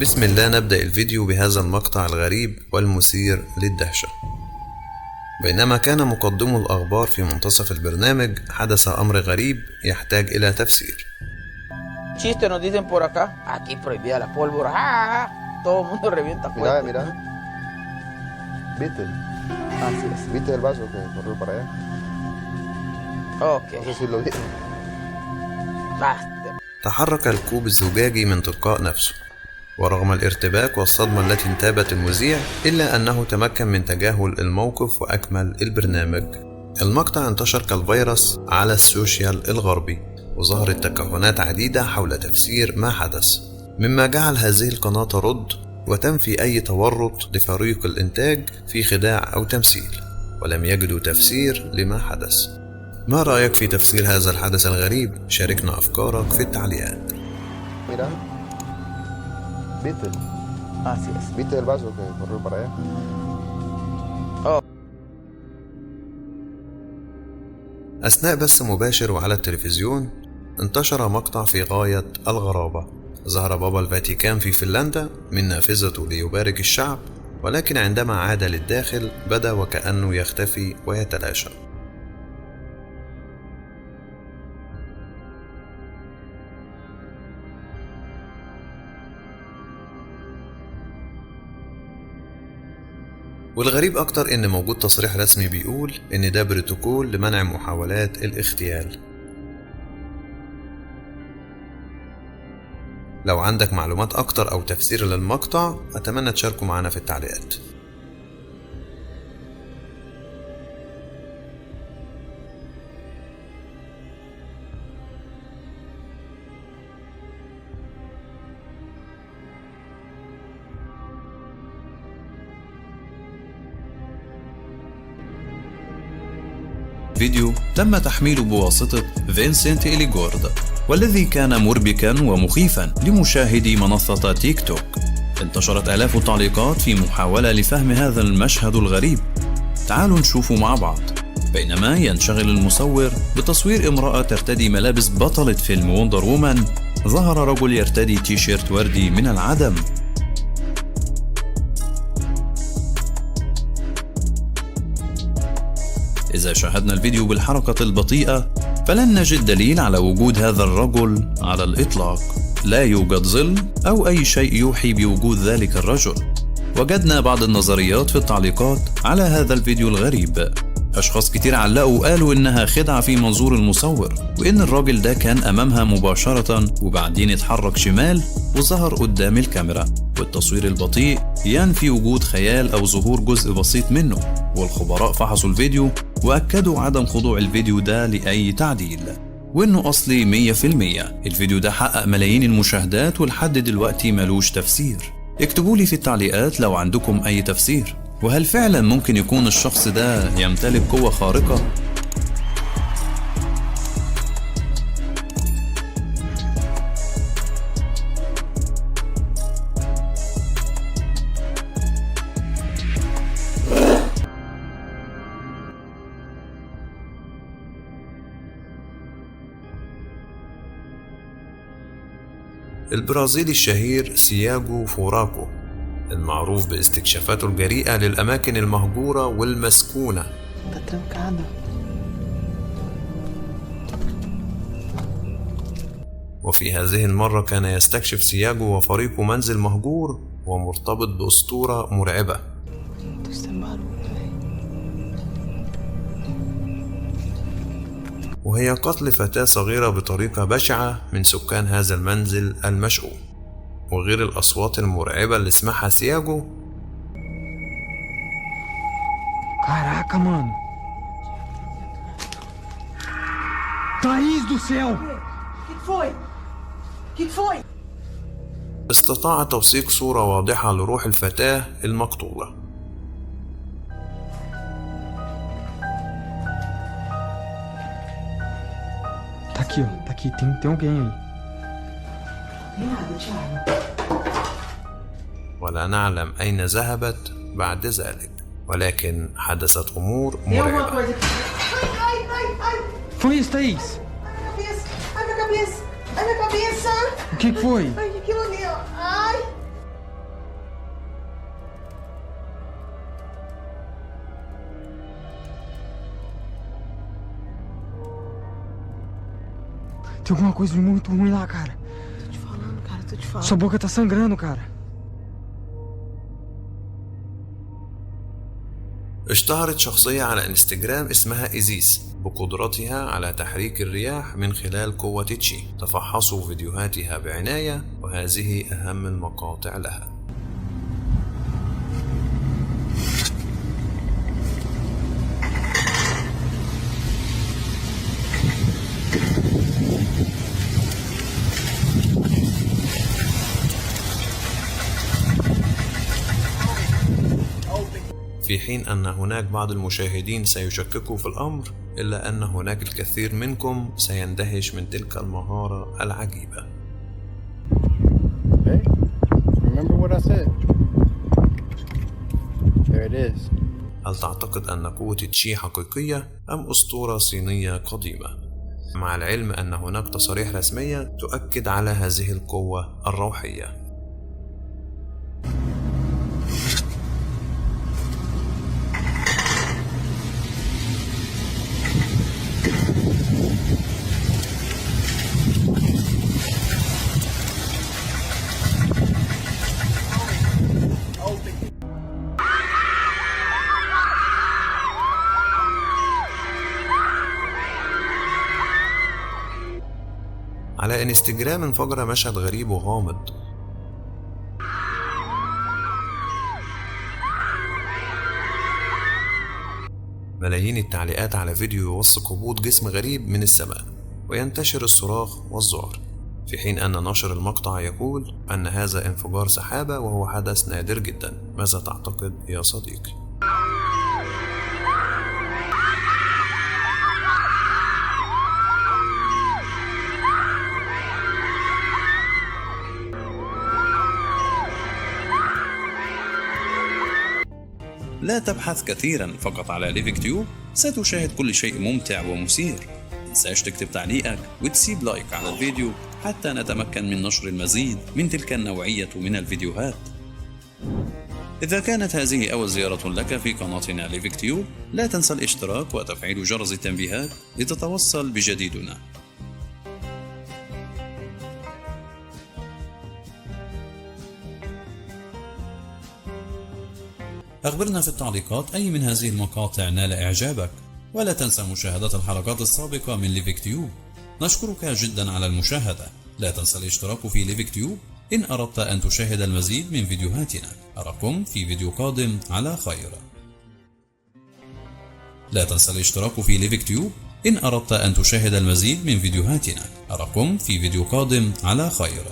بسم الله. نبدأ الفيديو بهذا المقطع الغريب والمثير للدهشة. بينما كان مقدم الأخبار في منتصف البرنامج، حدث أمر غريب يحتاج إلى تفسير. Chiste nos dicen por acá, aquí prohibida la pólvora. Todo el mundo revienta fuego. Mira. ¿Viste? Así es. ¿Viste el vaso que corrió para allá? Ok. No sé si lo vieron. Basta. تحرك الكوب الزجاجي من تلقاء نفسه، ورغم الارتباك والصدمة التي انتابت المذيع إلا أنه تمكن من تجاهل الموقف وأكمل البرنامج. المقطع انتشر كالفيروس على السوشيال الغربي، وظهرت تكهنات عديدة حول تفسير ما حدث، مما جعل هذه القناة ترد وتنفي أي تورط لفريق الإنتاج في خداع أو تمثيل، ولم يجدوا تفسير لما حدث. ما رأيك في تفسير هذا الحدث الغريب؟ شاركنا أفكارك في التعليقات. Mira. ¿Viste? Así es. ¿Viste el vaso que corrió para allá? أثناء بث مباشر وعلى التلفزيون، انتشر مقطع في غاية الغرابة. ظهر بابا الفاتيكان في فنلندا من نافذته ليبارك الشعب، ولكن عندما عاد للداخل بدا وكأنه يختفي ويتلاشى. والغريب أكتر إن موجود تصريح رسمي بيقول إن ده بروتوكول لمنع محاولات الاغتيال. لو عندك معلومات أكتر أو تفسير للمقطع أتمنى تشاركوا معنا في التعليقات. فيديو تم تحميله بواسطة فينسنت إليغورد، والذي كان مربكا ومخيفا لمشاهدي منصة تيك توك. انتشرت آلاف التعليقات في محاولة لفهم هذا المشهد الغريب. تعالوا نشوفه مع بعض. بينما ينشغل المصور بتصوير امرأة ترتدي ملابس بطلة فيلم وندر وومن، ظهر رجل يرتدي تيشيرت وردي من العدم. إذا شاهدنا الفيديو بالحركة البطيئة فلن نجد دليل على وجود هذا الرجل على الإطلاق. لا يوجد ظل أو أي شيء يوحي بوجود ذلك الرجل. وجدنا بعض النظريات في التعليقات على هذا الفيديو الغريب. أشخاص كتير علقوا وقالوا إنها خدعة في منظور المصور، وإن الراجل ده كان أمامها مباشرة وبعدين اتحرك شمال وظهر قدام الكاميرا، والتصوير البطيء ينفي وجود خيال أو ظهور جزء بسيط منه. والخبراء فحصوا الفيديو وأكدوا عدم خضوع الفيديو ده لأي تعديل، وإنه أصلي 100%. الفيديو ده حقق ملايين المشاهدات ولحد دلوقتي ملوش تفسير. اكتبوا في التعليقات لو عندكم أي تفسير، وهل فعلا ممكن يكون الشخص ده يمتلك قوة خارقة؟ البرازيلي الشهير سياجو فوراكو، المعروف باستكشافاته الجريئة للأماكن المهجورة والمسكونة، وفي هذه المرة كان يستكشف سياجو وفريقه منزل مهجور ومرتبط بأسطورة مرعبة. وهي قتل فتاة صغيرة بطريقة بشعة من سكان هذا المنزل المشؤوم. وغير الأصوات المرعبة اللي سمعها سياجو، Caraca, mano! Thaís do céu! Que foi? استطاع توثيق صورة واضحة لروح الفتاة المقتولة. Tá aqui, ó. Tá aqui. Tem alguém aí. Nada, Thiago. ولا نعلم أين ذهبت بعد ذلك، ولكن حدثت أمور مرعبة. Ai! Foi isso, Thaís? Ai, minha cabeça! Ai, minha cabeça! O que foi? Ai, aquilo ali, ó! Ai! Tem alguma coisa muito ruim lá, cara. Tô te falando, cara, tô te falando. Sua boca tá sangrando, cara. اشتهرت شخصية على انستجرام اسمها إيزيس بقدرتها على تحريك الرياح من خلال قوة تشي. تفحصوا فيديوهاتها بعناية وهذه أهم المقاطع لها. في حين أن هناك بعض المشاهدين سيشككوا في الأمر، إلا أن هناك الكثير منكم سيندهش من تلك المهارة العجيبة. Hey, remember what I said? There it is. هل تعتقد أن قوة تشي حقيقية أم أسطورة صينية قديمة؟ مع العلم أن هناك تصاريح رسمية تؤكد على هذه القوة الروحية. على انستجرام انفجر مشهد غريب وغامض. ملايين التعليقات على فيديو يوثق هبوط جسم غريب من السماء وينتشر الصراخ والذعر، في حين أن ناشر المقطع يقول أن هذا انفجار سحابة وهو حدث نادر جدا. ماذا تعتقد يا صديقي؟ لا تبحث كثيرا فقط على ليفيك تيوب، ستشاهد كل شيء ممتع ومثير. متنساش تكتب تعليقك وتسيب لايك على الفيديو حتى نتمكن من نشر المزيد من تلك النوعية من الفيديوهات. إذا كانت هذه أول زيارة لك في قناتنا ليفيك تيوب، لا تنسى الاشتراك وتفعيل جرس التنبيهات لتتوصل بجديدنا. أخبرنا في التعليقات أي من هذه المقاطع نال إعجابك، ولا تنسى مشاهدة الحلقات السابقة من ليفيك تيوب. نشكرك جدا على المشاهدة. لا تنسى الاشتراك في ليفيك تيوب إن أردت أن تشاهد المزيد من فيديوهاتنا. أراكم في فيديو قادم على خير. لا تنسى الاشتراك في ليفيك تيوب إن أردت أن تشاهد المزيد من فيديوهاتنا. أراكم في فيديو قادم على خير.